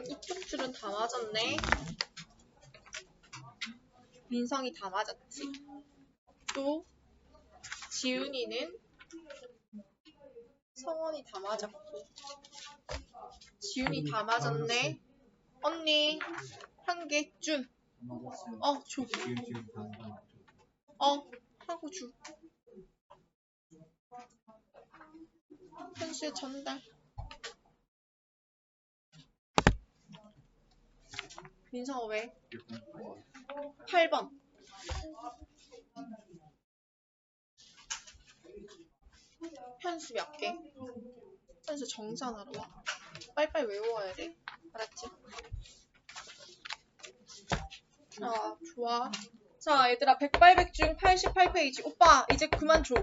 이쪽 줄은 다 맞았네. 민성이 다 맞았지. 또 지훈이는 성원이 다 맞았고. 지훈이 다 맞았네. 언니 한 개 준. 줘. 하고 줄. 현수의 전달. 민성아 왜? 8번. 현수 몇 개? 현수 정산하러 와. 빨리빨리 외워야 돼. 알았지? 좋아. 자, 얘들아 100발백중 88페이지. 오빠 이제 그만 줘.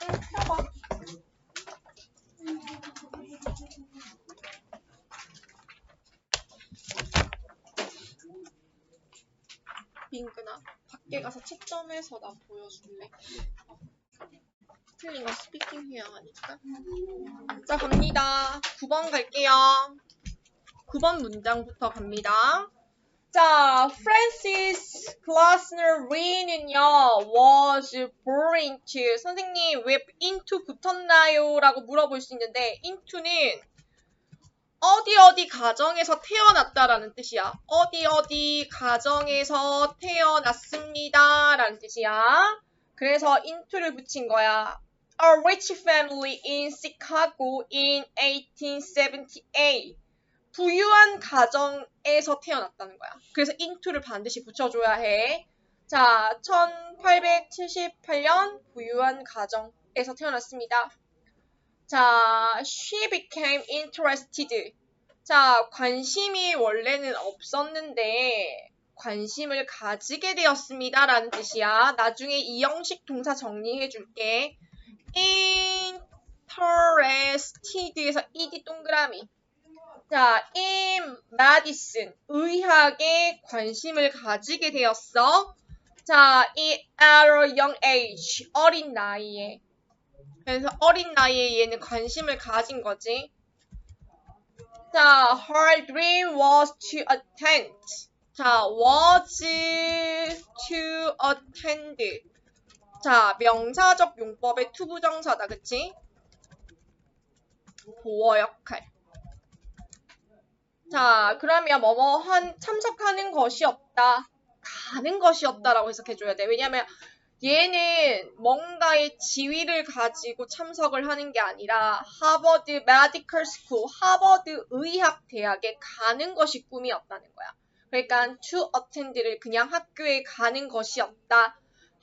펴봐. 민근아, 밖에 가서 채점해서 나 보여줄래? 틀린 거 스피킹 해야 하니까. 자, 갑니다. 9번 갈게요. 9번 문장부터 갑니다. 자, Francis Glassner Reen은요, was born to. 선생님, 왜 into 붙었나요? 라고 물어볼 수 있는데, into는 어디 가정에서 태어났다라는 뜻이야. 어디 가정에서 태어났습니다. 라는 뜻이야. 그래서 into를 붙인 거야. A rich family in Chicago in 1878. 부유한 가정에서 태어났다는 거야. 그래서 into를 반드시 붙여줘야 해. 자, 1878년 부유한 가정에서 태어났습니다. 자, she became interested. 자, 관심이 원래는 없었는데 관심을 가지게 되었습니다. 라는 뜻이야. 나중에 이 형식 동사 정리해 줄게. interested에서 ed 동그라미. 자, in medicine, 의학에 관심을 가지게 되었어. 자, at a young age, 어린 나이에. 그래서 어린 나이에 얘는 관심을 가진 거지. 자, her dream was to attend. 자, was to attend. 자, 명사적 용법의 투부정사다, 그치? 보어 역할. 자, 그러면 참석하는 것이 없다. 가는 것이 없다라고 해석해줘야 돼. 왜냐면 얘는 뭔가의 지위를 가지고 참석을 하는 게 아니라 하버드 메디컬 스쿨, 하버드 의학대학에 가는 것이 꿈이었다는 거야. 그러니까 to attend를 그냥 학교에 가는 것이 없다.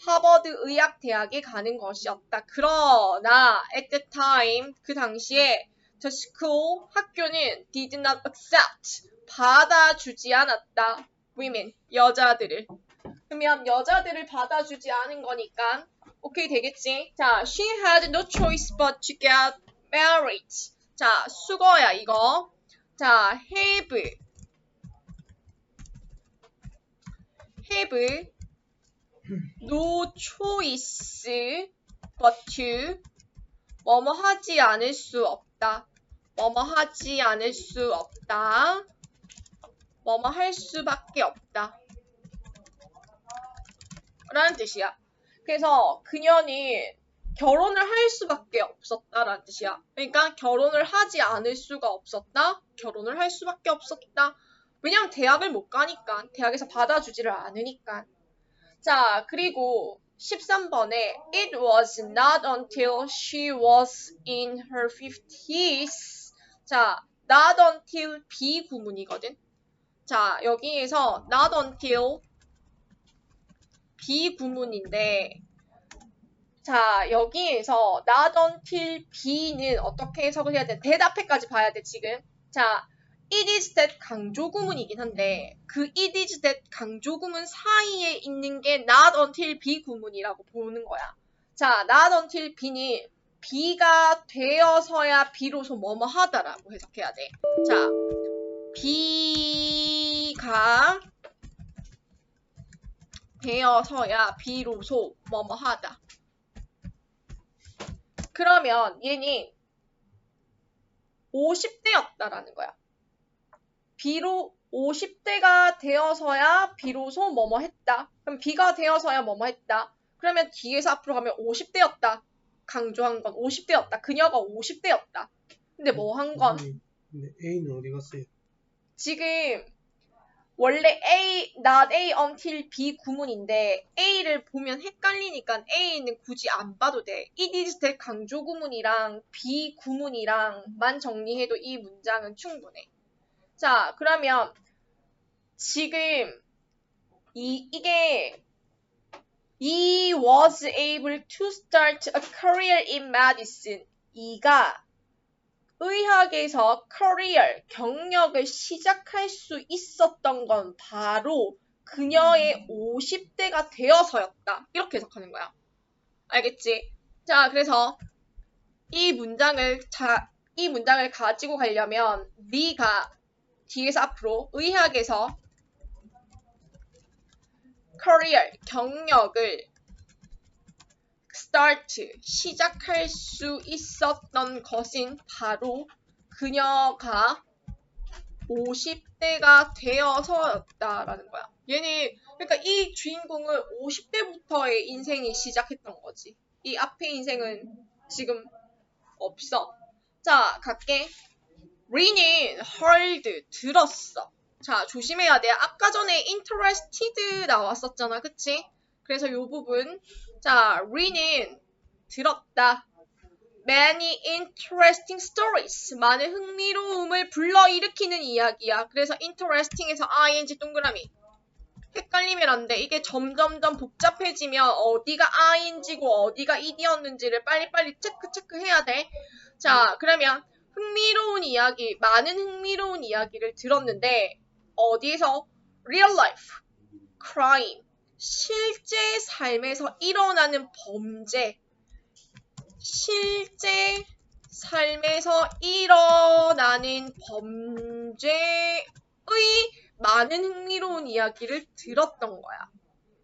하버드 의학대학에 가는 것이 없다. 그러나 at the time, 그 당시에 the school, 학교는 did not accept, 받아주지 않았다. women, 여자들을. 그러면 여자들을 받아주지 않은 거니까 오케이 되겠지? 자, she had no choice but to get married. 자, 수거야 이거. 자, have no choice but to 뭐뭐 하지 않을 수 없다. 뭐뭐 하지 않을 수 없다. 뭐뭐 할 수밖에 없다. 라는 뜻이야. 그래서 그녀는 결혼을 할 수밖에 없었다라는 뜻이야. 그러니까 결혼을 하지 않을 수가 없었다. 결혼을 할 수밖에 없었다. 왜냐면 대학을 못 가니까. 대학에서 받아주지를 않으니까. 자, 그리고 13번에 It was not until she was in her 50s. 자, not until 비구문이거든. 자, 여기에서 not until 비구문인데 자, 여기에서 not until B는 어떻게 해석을 해야 돼? 대답해까지 봐야 돼, 지금. 자, it is that 강조 구문이긴 한데 그 it is that 강조 구문 사이에 있는 게 not until B 구문이라고 보는 거야. 자, not until B는 B가 되어서야 비로소 뭐뭐 하다라고 해석해야 돼. 자, B가 되어서야 비로소 뭐뭐 하다. 그러면 얘는 50대였다라는 거야. 비로 50대가 되어서야 비로소 뭐뭐 했다. 그럼 B가 되어서야 뭐뭐 했다. 그러면 뒤에서 앞으로 가면 50대였다. 강조한 건 50대였다. 그녀가 50대였다. 근데 뭐 한 건? 근데 A는 어디 갔어요? 지금 원래 not A until B 구문인데 A를 보면 헷갈리니까 A는 굳이 안 봐도 돼. it is that 강조 구문이랑 B 구문이랑만 정리해도 이 문장은 충분해. 자, 그러면 지금 이게 he was able to start a career in medicine. 이가 의학에서 career, 경력을 시작할 수 있었던 건 바로 그녀의 50대가 되어서였다. 이렇게 해석하는 거야. 알겠지? 자, 그래서 이 문장을 가지고 가려면 네가 뒤에서 앞으로 의학에서 career, 경력을 start, 시작할 수 있었던 것은 바로 그녀가 50대가 되어서였다라는 거야. 그러니까 이 주인공은 50대부터의 인생이 시작했던 거지. 이 앞에 인생은 지금 없어. 자, 갈게. Re는 heard, 들었어. 자, 조심해야 돼. 아까 전에 interested 나왔었잖아. 그치? 그래서 요 부분. 자, Re는 들었다. Many interesting stories. 많은 흥미로움을 불러일으키는 이야기야. 그래서 interesting에서 ing 동그라미. 헷갈리면 안 돼. 이게 점점점 복잡해지면 어디가 ing고 어디가 id였는지를 빨리빨리 체크해야 돼. 자, 그러면 흥미로운 이야기, 많은 흥미로운 이야기를 들었는데 어디에서? real life, crime, 실제 삶에서 일어나는 범죄, 실제 삶에서 일어나는 범죄의 많은 흥미로운 이야기를 들었던 거야.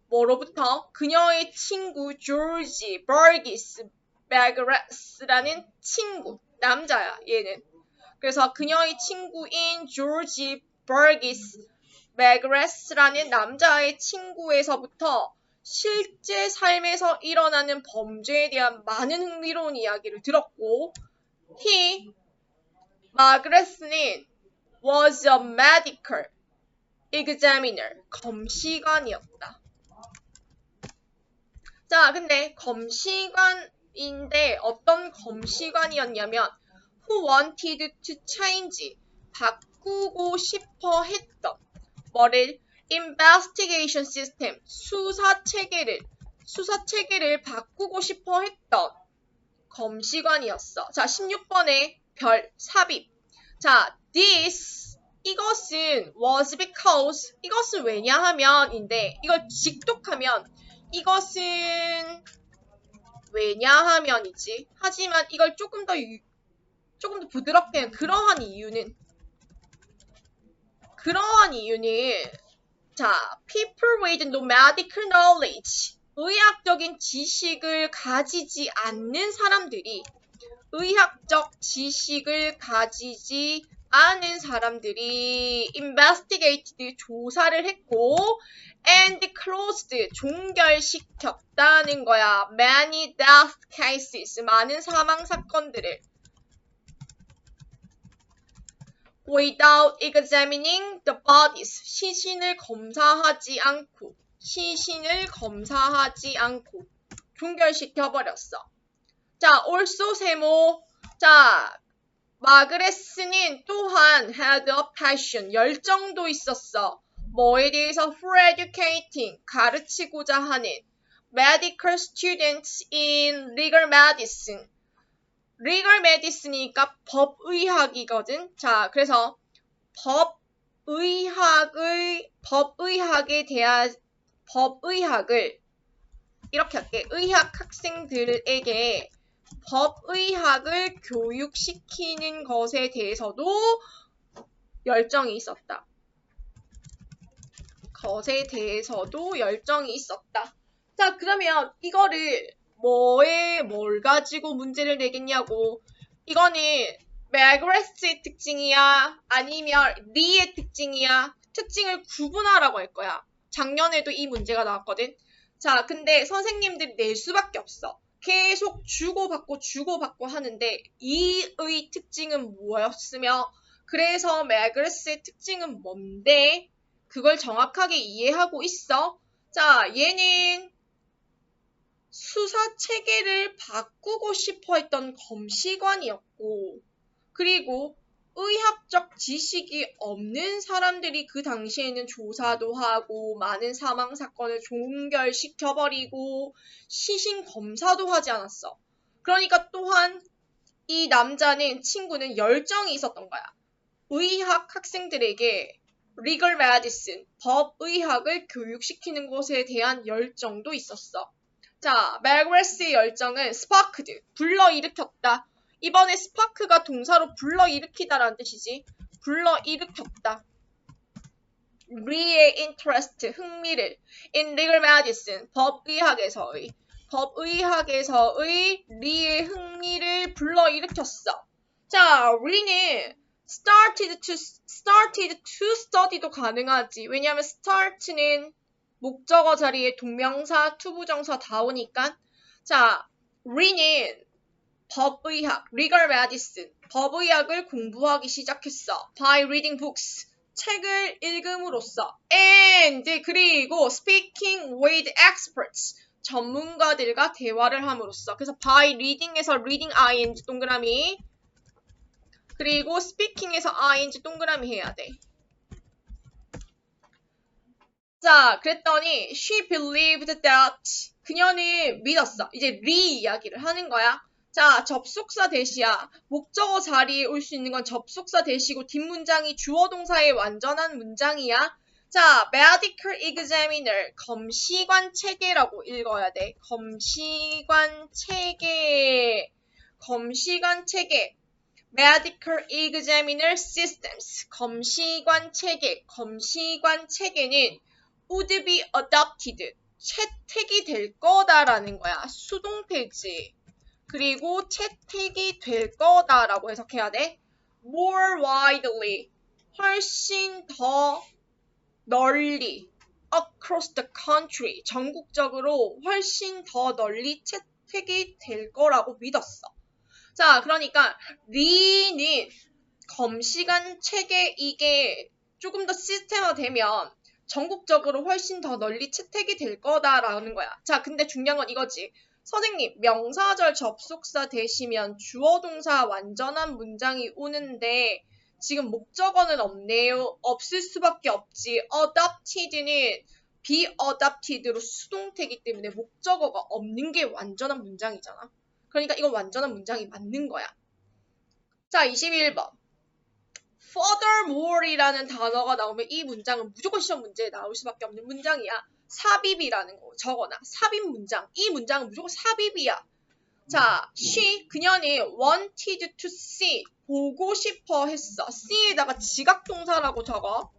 뭐로부터? 그녀의 친구 조지 버기스 매그레스라는 친구, 남자야 얘는. 그래서 그녀의 친구인 조지 버기스 매그레스라는 남자의 친구에서부터 실제 삶에서 일어나는 범죄에 대한 많은 흥미로운 이야기를 들었고, 마그레스는 was a medical examiner, 검시관이었다. 자, 근데 검시관인데 어떤 검시관이었냐면 who wanted to change, 바꾸고 싶어 했던 뭐를? investigation system, 수사 체계를 바꾸고 싶어 했던 검시관이었어. 자, 16번에 별, 삽입. 자, 이것은 was because, 이것은 왜냐하면인데, 이걸 직독하면 이것은 왜냐하면이지. 하지만 이걸 조금 더 부드럽게 그러한 이유는 자, people with no medical knowledge, 의학적인 지식을 가지지 않는 사람들이 investigated, 조사를 했고 and closed, 종결시켰다는 거야. many death cases, 많은 사망 사건들을 without examining the bodies, 시신을 검사하지 않고 종결시켜버렸어. 자, also 세모. 자, 마그레스는 또한 had a passion, 열정도 있었어. 뭐에 대해서? for educating, 가르치고자 하는. medical students in legal medicine. legal medicine이니까 법의학이거든. 자, 그래서 법의학을 이렇게 할게. 의학 학생들에게 법의학을 교육시키는 것에 대해서도 열정이 있었다. 자, 그러면 이거를 뭘 가지고 문제를 내겠냐고. 이거는 맥그레스의 특징이야? 아니면 리의 특징이야? 특징을 구분하라고 할 거야. 작년에도 이 문제가 나왔거든. 자, 근데 선생님들이 낼 수밖에 없어. 계속 주고받고 하는데 이의 특징은 뭐였으며 그래서 맥그레스의 특징은 뭔데? 그걸 정확하게 이해하고 있어? 자, 얘는 수사 체계를 바꾸고 싶어 했던 검시관이었고 그리고 의학적 지식이 없는 사람들이 그 당시에는 조사도 하고 많은 사망 사건을 종결시켜버리고 시신 검사도 하지 않았어. 그러니까 또한 이 친구는 열정이 있었던 거야. 의학 학생들에게 legal medicine, 법의학을 교육시키는 것에 대한 열정도 있었어. 자, 맥그레스의 열정은 sparked, 불러일으켰다. 이번에 spark가 동사로 불러일으키다라는 뜻이지. 불러일으켰다. 리의 interest, 흥미를 in legal medicine, 법의학에서의 리의 흥미를 불러일으켰어. 자, 리는 started to study도 가능하지. 왜냐하면 start는 목적어 자리에 동명사, 투부정사 다 오니까. 자, 리는 법의학, legal medicine, 법의학을 공부하기 시작했어. by reading books, 책을 읽음으로써. and, 그리고 speaking with experts, 전문가들과 대화를 함으로써. 그래서 by reading에서 reading ing 동그라미, 그리고 speaking에서 ing 동그라미 해야 돼. 자, 그랬더니 she believed that, 그녀는 믿었어. 이제 리 이야기를 하는 거야. 자, 접속사 대시야. 목적어 자리에 올 수 있는 건 접속사 대시고 뒷문장이 주어 동사의 완전한 문장이야. 자, medical examiner, 검시관 체계라고 읽어야 돼. 검시관 체계. medical examiner systems, 검시관 체계는 would be adopted, 채택이 될 거다라는 거야. 수동태지. 그리고 채택이 될 거다라고 해석해야 돼. more widely, 훨씬 더 널리, across the country, 전국적으로 훨씬 더 널리 채택이 될 거라고 믿었어. 자, 그러니까 리는 검시관 체계 이게 조금 더 시스템화되면 전국적으로 훨씬 더 널리 채택이 될 거다라는 거야. 자, 근데 중요한 건 이거지. 선생님, 명사절 접속사 대시면 주어 동사 완전한 문장이 오는데 지금 목적어는 없네요. 없을 수밖에 없지. adopted는 be adopted로 수동태이기 때문에 목적어가 없는 게 완전한 문장이잖아. 그러니까 이건 완전한 문장이 맞는 거야. 자, 21번. furthermore이라는 단어가 나오면 이 문장은 무조건 시험 문제에 나올 수밖에 없는 문장이야. 삽입이라는 거 적어놔. 삽입 문장. 이 문장은 무조건 삽입이야. 자, 그녀는 wanted to see, 보고 싶어 했어. see에다가 지각동사라고 적어.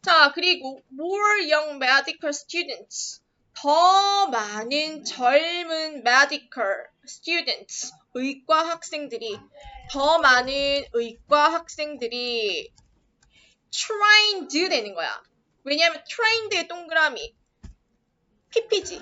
자, 그리고 more young medical students, 더 많은 젊은 medical students, 의과 학생들이 trained 되는 거야. 왜냐하면 trained의 동그라미 PP지.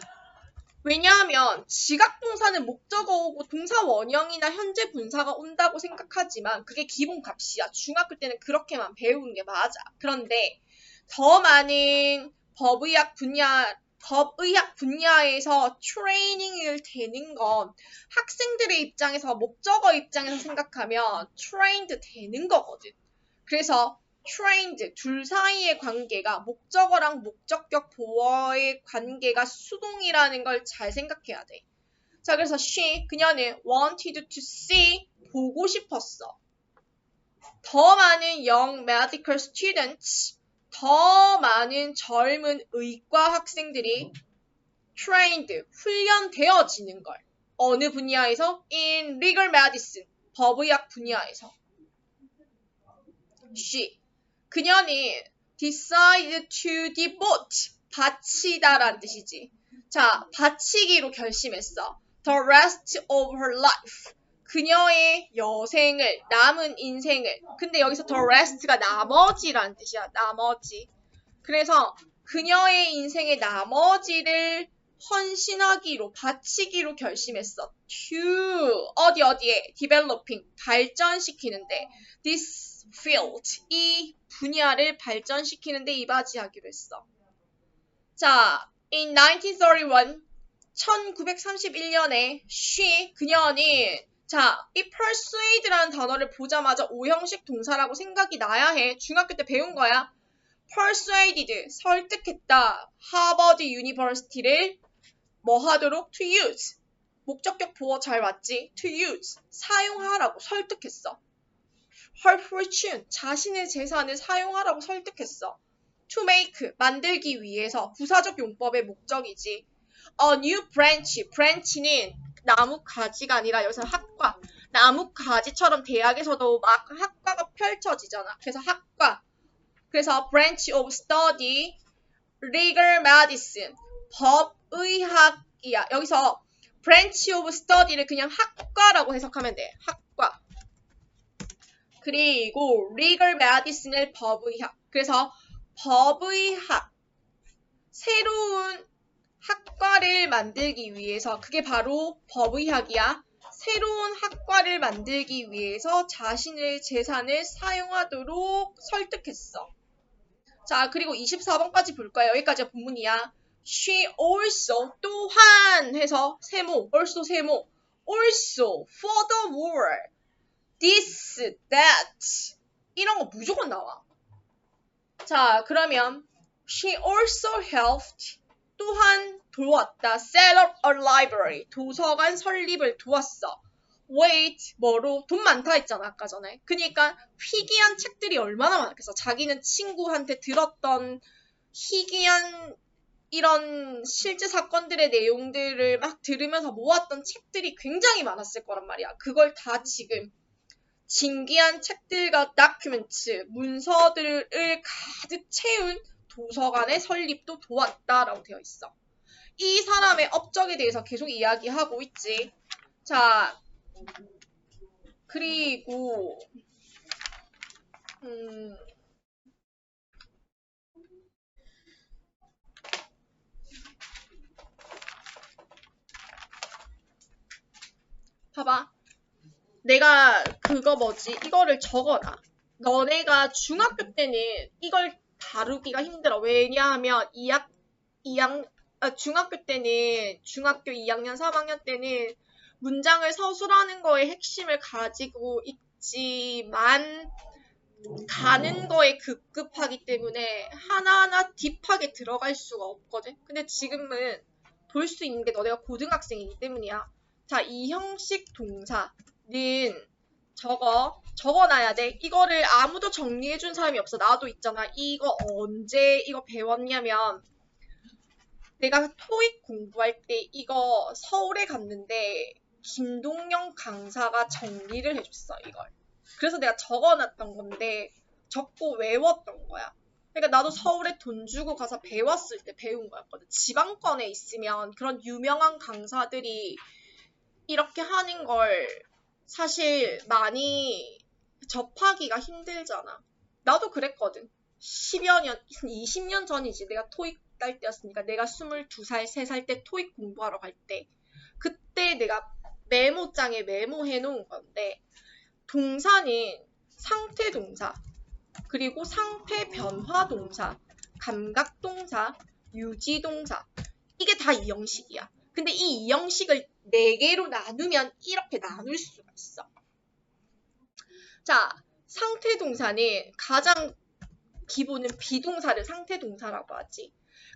왜냐하면 지각동사는 목적어 오고 동사 원형이나 현재 분사가 온다고 생각하지만 그게 기본값이야. 중학교 때는 그렇게만 배우는 게 맞아. 그런데 더 많은 법의학 분야에서 트레이닝을 되는 건 학생들의 입장에서 목적어 입장에서 생각하면 trained 되는 거거든. 그래서 trained 둘 사이의 관계가 목적어랑 목적격 보어의 관계가 수동이라는 걸 잘 생각해야 돼. 자, 그래서 그녀는 wanted to see 보고 싶었어. 더 많은 young medical students 더 많은 젊은 의과 학생들이 trained 훈련되어지는 걸 어느 분야에서? in legal medicine 법의학 분야에서. 그녀는 decide to devote 바치다란 뜻이지. 자, 바치기로 결심했어. the rest of her life 그녀의 여생을 남은 인생을 근데 여기서 the rest가 나머지란 뜻이야. 나머지. 그래서 그녀의 인생의 나머지를 헌신하기로 바치기로 결심했어. to 어디에 developing 발전시키는데 this field 이 분야를 발전시키는데 이바지하기로 했어. 자, in 1931 1931년에 그녀는 자, 이 persuade라는 단어를 보자마자 오형식 동사라고 생각이 나야 해. 중학교 때 배운 거야. persuaded 설득했다. 하버드 유니버시티를 뭐 하도록? to use 목적격 보어 잘 맞지? to use 사용하라고 설득했어. her fortune 자신의 재산을 사용하라고 설득했어. to make 만들기 위해서 부사적 용법의 목적이지. a new branch는 나무 가지가 아니라 여기서 학과 나무 가지처럼 대학에서도 막 학과가 펼쳐지잖아. 그래서 학과 그래서 branch of study legal medicine 법의학이야. 여기서 branch of study를 그냥 학과라고 해석하면 돼. 학과. 그리고 legal medicine을 법의학. 그래서 법의학 새로운 학과를 만들기 위해서 그게 바로 법의학이야. 새로운 학과를 만들기 위해서 자신의 재산을 사용하도록 설득했어. 자, 그리고 24번까지 볼 거야. 여기까지가 본문이야. She also 또한 해서 세모, also 세모. Also, furthermore, this, that 이런 거 무조건 나와. 자, 그러면 She also helped 또한 도왔다. set up a library 도서관 설립을 도왔어. with 뭐로? 돈 많다 했잖아 아까 전에. 그러니까 희귀한 책들이 얼마나 많았겠어. 자기는 친구한테 들었던 희귀한 이런 실제 사건들의 내용들을 막 들으면서 모았던 책들이 굉장히 많았을 거란 말이야. 그걸 다 지금 진귀한 책들과 다큐멘트, 문서들을 가득 채운 도서관의 설립도 도왔다라고 되어 있어. 이 사람의 업적에 대해서 계속 이야기하고 있지. 자, 그리고 봐봐. 내가 그거 뭐지? 이거를 적어놔. 너네가 중학교 때는 이걸 다루기가 힘들어. 왜냐하면 중학교 때는 중학교 2학년, 3학년 때는 문장을 서술하는 거에 핵심을 가지고 있지만 가는 거에 급급하기 때문에 하나하나 딥하게 들어갈 수가 없거든. 근데 지금은 볼 수 있는 게 너네가 고등학생이기 때문이야. 자, 이 형식 동사는 적어놔야 돼. 이거를 아무도 정리해준 사람이 없어. 나도 있잖아. 이거 언제 이거 배웠냐면 내가 토익 공부할 때 이거 서울에 갔는데 김동영 강사가 정리를 해줬어. 이걸. 그래서 내가 적어놨던 건데 적고 외웠던 거야. 그러니까 나도 서울에 돈 주고 가서 배웠을 때 배운 거였거든. 지방권에 있으면 그런 유명한 강사들이 이렇게 하는 걸 사실 많이 접하기가 힘들잖아. 나도 그랬거든. 10여 년, 20년 전이지. 내가 토익 딸 때였으니까 내가 22살, 3살 때 토익 공부하러 갈 때 그때 내가 메모장에 메모해 놓은 건데 동사는 상태동사, 그리고 상태 변화 동사, 감각 동사, 유지 동사 이게 다 이 형식이야. 근데 이 형식을 4개로 나누면 이렇게 나눌 수가 있어. 자, 상태 동사는 가장 기본은 비동사를 상태 동사라고 하지.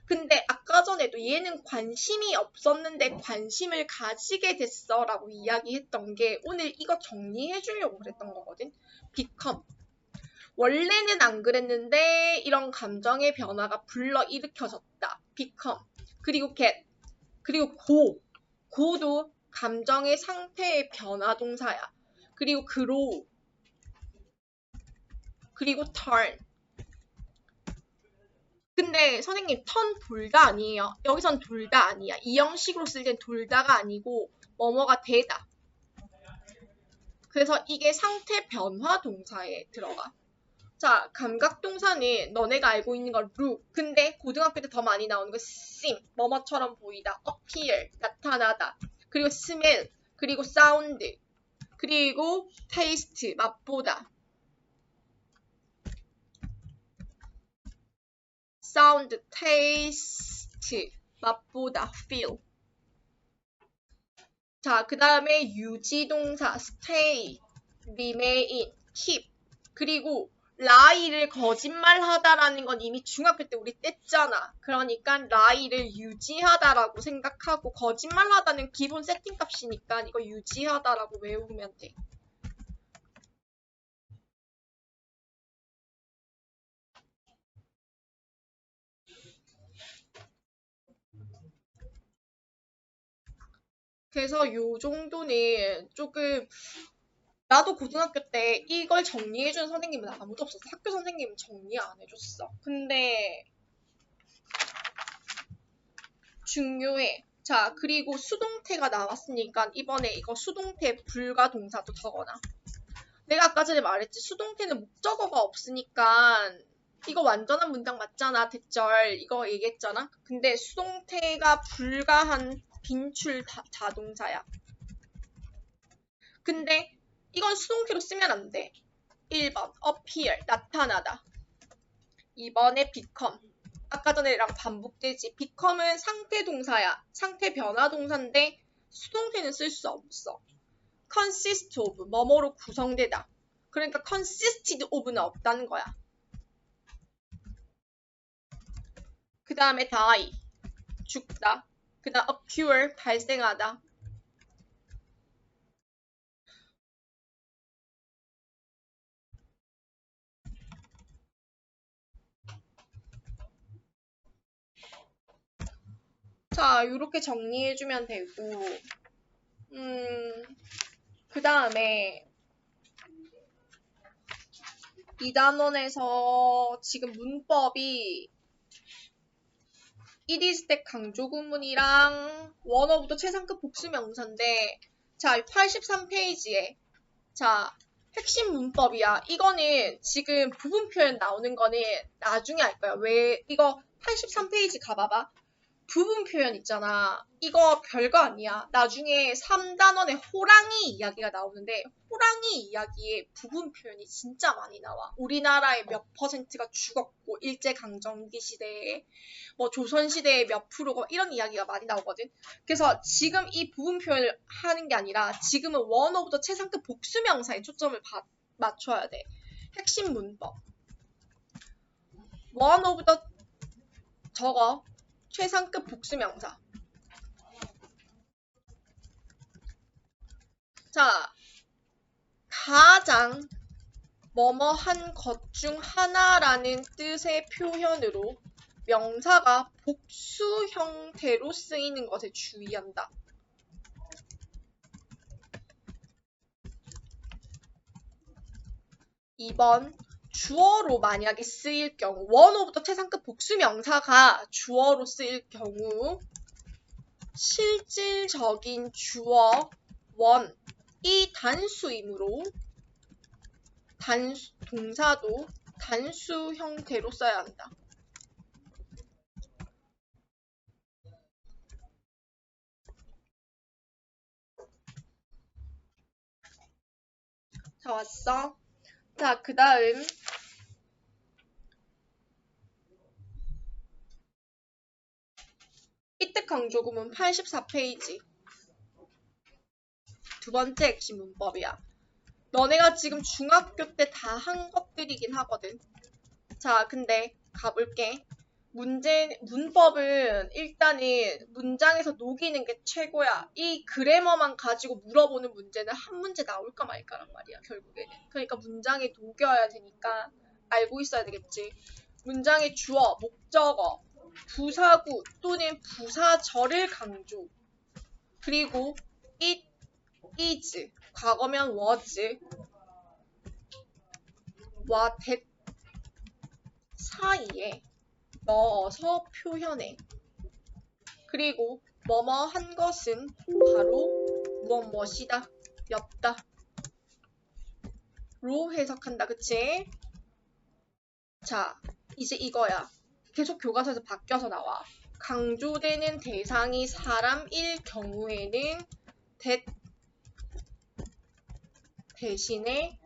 근데 아까 전에도 얘는 관심이 없었는데 관심을 가지게 됐어 라고 이야기했던 게 오늘 이거 정리해 주려고 그랬던 거거든. become. 원래는 안 그랬는데 이런 감정의 변화가 불러일으켜졌다. become. 그리고 get. 그리고 go. go도 감정의 상태의 변화 동사야. 그리고 grow. 그리고 turn. 근데 선생님 턴 둘 다 아니에요. 여기선 둘 다 아니야. 이 형식으로 쓸 땐 둘 다가 아니고 뭐뭐가 되다. 그래서 이게 상태 변화 동사에 들어가. 자, 감각 동사는 너네가 알고 있는 건 look. 근데 고등학교 때 더 많이 나오는 거 seem. 뭐뭐처럼 보이다. appear. 나타나다. 그리고 smell. 그리고 sound. 그리고 taste. 맛보다. sound, taste, 맛보다, feel. 자, 그 다음에 유지동사, stay, remain, keep. 그리고 lie를 거짓말하다라는 건 이미 중학교 때 우리 뗐잖아. 그러니까 lie를 유지하다라고 생각하고 거짓말하다는 기본 세팅값이니까 이거 유지하다라고 외우면 돼. 그래서 요 정도는 조금 나도 고등학교 때 이걸 정리해준 선생님은 아무도 없었어. 학교 선생님은 정리 안 해줬어. 근데 중요해. 자, 그리고 수동태가 나왔으니까 이번에 이거 수동태 불가 동사도 적어놔. 내가 아까 전에 말했지. 수동태는 목적어가 없으니까 이거 완전한 문장 맞잖아. 대절 이거 얘기했잖아. 근데 수동태가 불가한 빈출 자동사야. 근데 이건 수동태로 쓰면 안 돼. 1번 appear 나타나다. 2번에 become 아까 전에랑 반복되지. become은 상태 동사야. 상태 변화 동사인데 수동태는 쓸 수 없어. consist of 뭐뭐로 구성되다. 그러니까 consisted of는 없다는 거야. 그 다음에 die 죽다. 그 다음 occur 발생하다. 자, 이렇게 정리해주면 되고, 그 다음에 2단원에서 지금 문법이 it is that 강조 구문이랑 원어부터 최상급 복수명사인데, 자, 83페이지에, 자, 핵심 문법이야. 이거는 지금 부분 표현 나오는 거는 나중에 할 거야. 왜, 이거 83페이지 가봐봐. 부분 표현 있잖아. 이거 별거 아니야. 나중에 3단원에 호랑이 이야기가 나오는데 호랑이 이야기에 부분 표현이 진짜 많이 나와. 우리나라의 몇 퍼센트가 죽었고 일제강점기 시대에 뭐 조선시대에 몇 프로고 이런 이야기가 많이 나오거든. 그래서 지금 이 부분 표현을 하는 게 아니라 지금은 원어부터 최상급 복수명사에 초점을 맞춰야 돼. 핵심 문법. 원어부터 적어. 최상급 복수명사. 자, 가장 뭐뭐한 것 중 하나라는 뜻의 표현으로 명사가 복수 형태로 쓰이는 것에 주의한다. (2번) 주어로 만약에 쓰일 경우 원어부터 최상급 복수명사가 주어로 쓰일 경우 실질적인 주어 원이 단수이므로 동사도 단수 형태로 써야 한다. 자, 왔어? 자, 그 다음 이때 강조구문 84페이지 두 번째 핵심 문법이야. 너네가 지금 중학교 때 다 한 것들이긴 하거든. 자, 근데 가볼게. 문법은 일단은 문장에서 녹이는 게 최고야. 이 그래머만 가지고 물어보는 문제는 한 문제 나올까 말까란 말이야, 결국에는. 그러니까 문장에 녹여야 되니까 알고 있어야 되겠지. 문장의 주어, 목적어, 부사구 또는 부사절을 강조. 그리고 it, is, 과거면 was, 와 that 사이에 넣어서 표현해. 그리고 뭐뭐 한 것은 바로 무엇이다, 였다 로 해석한다. 그치? 자, 이제 이거야. 계속 교과서에서 바뀌어서 나와. 강조되는 대상이 사람일 경우에는 that 대신에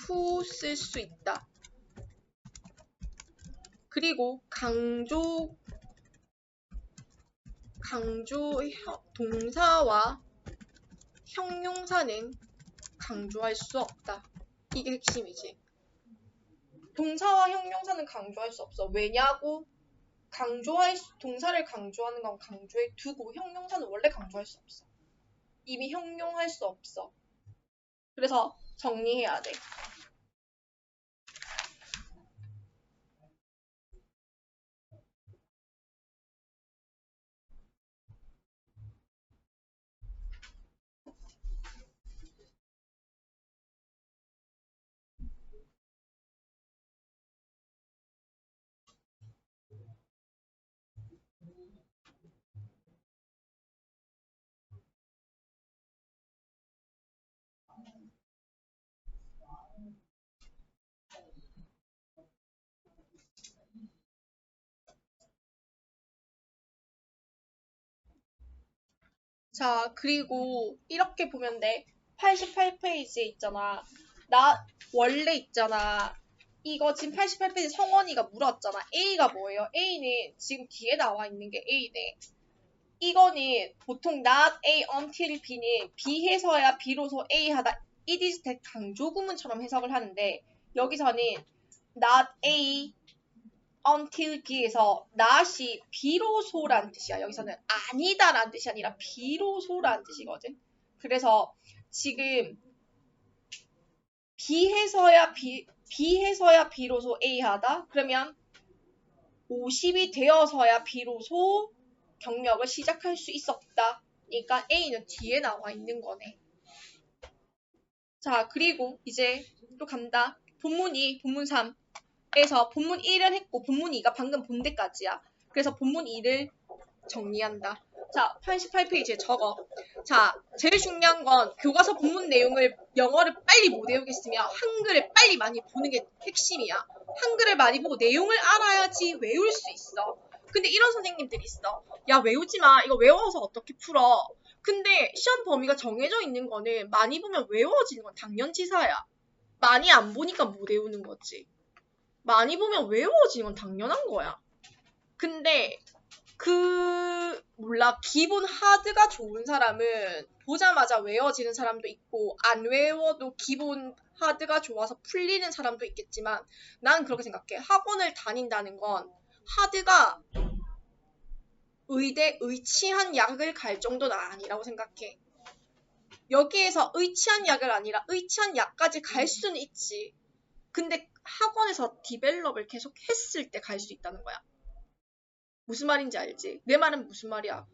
who 쓸 수 있다. 그리고 강조 동사와 형용사는 강조할 수 없다. 이게 핵심이지. 동사와 형용사는 강조할 수 없어. 왜냐고? 동사를 강조하는 건 강조해 두고 형용사는 원래 강조할 수 없어. 이미 형용할 수 없어. 그래서 정리해야 돼. 자, 그리고 이렇게 보면 돼. 88페이지에 있잖아. 나 원래 있잖아. 이거 지금 88페이지 성원이가 물었잖아. A가 뭐예요? A는 지금 뒤에 나와 있는 게 A네. 이거는 보통 not A until B는 B해서야 비로소 A 하다 it is that 강조 구문처럼 해석을 하는데 여기서는 not A until B에서 not이 비로소란 뜻이야. 여기서는 아니다라는 뜻이 아니라 비로소라는 뜻이거든. 그래서 지금 B해서야 비로소 A 하다? 그러면 50이 되어서야 비로소 경력을 시작할 수 있었다. 그러니까 A는 뒤에 나와 있는 거네. 자, 그리고 이제 또 간다. 본문 2, 본문 3에서 본문 1을 했고 본문 2가 방금 본 데까지야. 그래서 본문 2를 정리한다. 자, 88페이지에 적어. 자, 제일 중요한 건 교과서 본문 내용을 영어를 빨리 못 외우겠으면 한글을 빨리 많이 보는 게 핵심이야. 한글을 많이 보고 내용을 알아야지 외울 수 있어. 근데 이런 선생님들이 있어. 야, 외우지 마. 이거 외워서 어떻게 풀어? 근데 시험 범위가 정해져 있는 거는 많이 보면 외워지는 건 당연지사야. 많이 안 보니까 못 외우는 거지. 많이 보면 외워지는 건 당연한 거야. 근데 몰라. 기본 하드가 좋은 사람은 보자마자 외워지는 사람도 있고 안 외워도 기본 하드가 좋아서 풀리는 사람도 있겠지만 난 그렇게 생각해. 학원을 다닌다는 건 하드가 의치한 약을 갈 정도는 아니라고 생각해. 여기에서 의치한 약을 아니라 의치한 약까지 갈 수는 있지. 근데 학원에서 디벨롭을 계속 했을 때 갈 수 있다는 거야. 무슨 말인지 알지? 내 말은 무슨 말이야?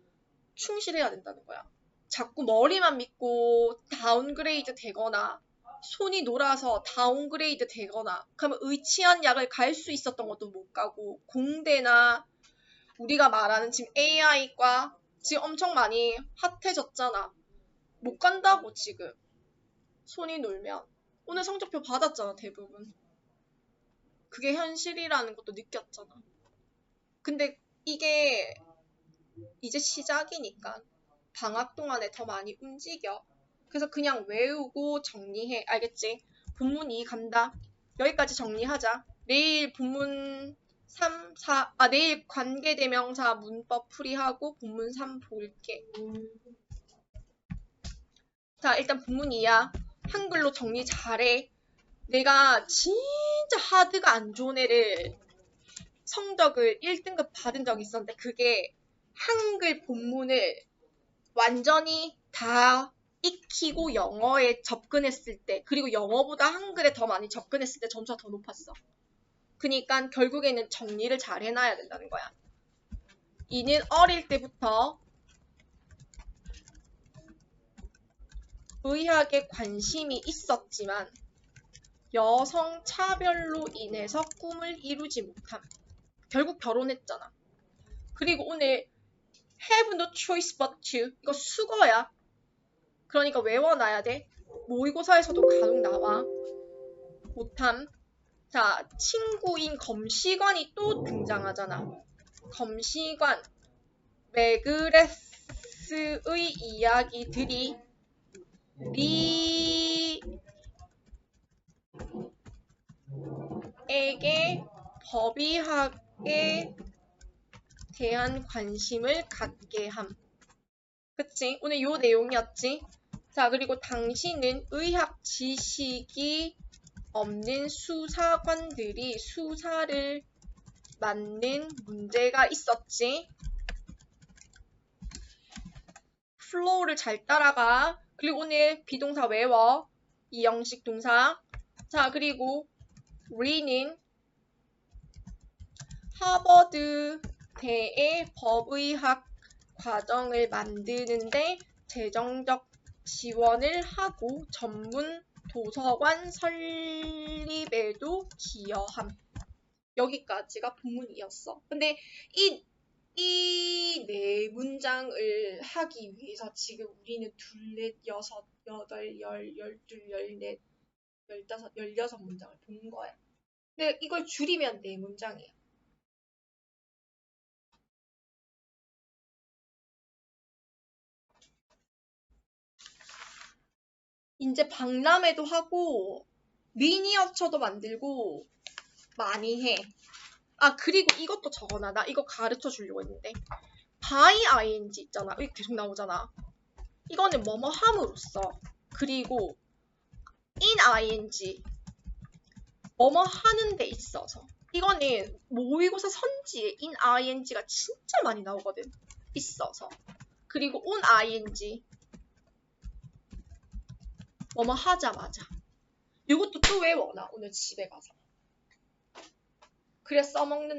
충실해야 된다는 거야. 자꾸 머리만 믿고 다운그레이드 되거나 손이 놀아서 다운그레이드 되거나 그러면 의치한 약을 갈 수 있었던 것도 못 가고 공대나 우리가 말하는 지금 AI과 지금 엄청 많이 핫해졌잖아. 못 간다고 지금. 손이 놀면. 오늘 성적표 받았잖아 대부분. 그게 현실이라는 것도 느꼈잖아. 근데 이게 이제 시작이니까 방학 동안에 더 많이 움직여. 그래서 그냥 외우고 정리해. 알겠지? 본문 2 간다. 여기까지 정리하자. 내일 본문 3, 4, 내일 관계대명사 문법 풀이하고 본문 3 볼게. 자, 일단 본문 2야. 한글로 정리 잘해. 내가 진짜 하드가 안 좋은 애를 성적을 1등급 받은 적이 있었는데 그게 한글 본문을 완전히 다 익히고 영어에 접근했을 때, 그리고 영어보다 한글에 더 많이 접근했을 때 점수가 더 높았어. 그러니까 결국에는 정리를 잘 해놔야 된다는 거야. 이는 어릴 때부터 의학에 관심이 있었지만 여성 차별로 인해서 꿈을 이루지 못함. 결국 결혼했잖아. 그리고 오늘 have no choice but to, 이거 수거야. 그러니까 외워놔야 돼. 모의고사에서도 간혹 나와. 못함. 자, 친구인 검시관이 또 등장하잖아. 검시관, 매그레스의 이야기들이 리에게 법의학에 대한 관심을 갖게 함. 그치? 오늘 요 내용이었지? 자, 그리고 당신은 의학 지식이 없는 수사관들이 수사를 맡는 문제가 있었지. 플로우를 잘 따라가. 그리고 오늘 비동사 외워. 이형식 동사. 자, 그리고 리는 하버드대의 법의학 과정을 만드는데 재정적 지원을 하고 전문 도서관 설립에도 기여함. 여기까지가 본문이었어. 근데 이 네 문장을 하기 위해서 지금 우리는 둘, 넷, 여섯, 여덟, 열둘, 열넷, 15, 16문장을 본 거야. 근데 이걸 줄이면 네 문장이야. 이제 박람회도 하고 미니어처도 만들고 많이 해. 아, 그리고 이것도 적어놔. 나 이거 가르쳐 주려고 했는데. by ing 있잖아. 여기 계속 나오잖아. 이거는 뭐뭐 함으로써. 그리고 in ing. 뭐뭐 하는 데 있어서. 이거는 모의고사 선지에 in ing가 진짜 많이 나오거든. 있어서. 그리고 on ing. 뭐뭐 하자마자. 이것도 또 외워. 나 오늘 집에 가서. 그래 써먹는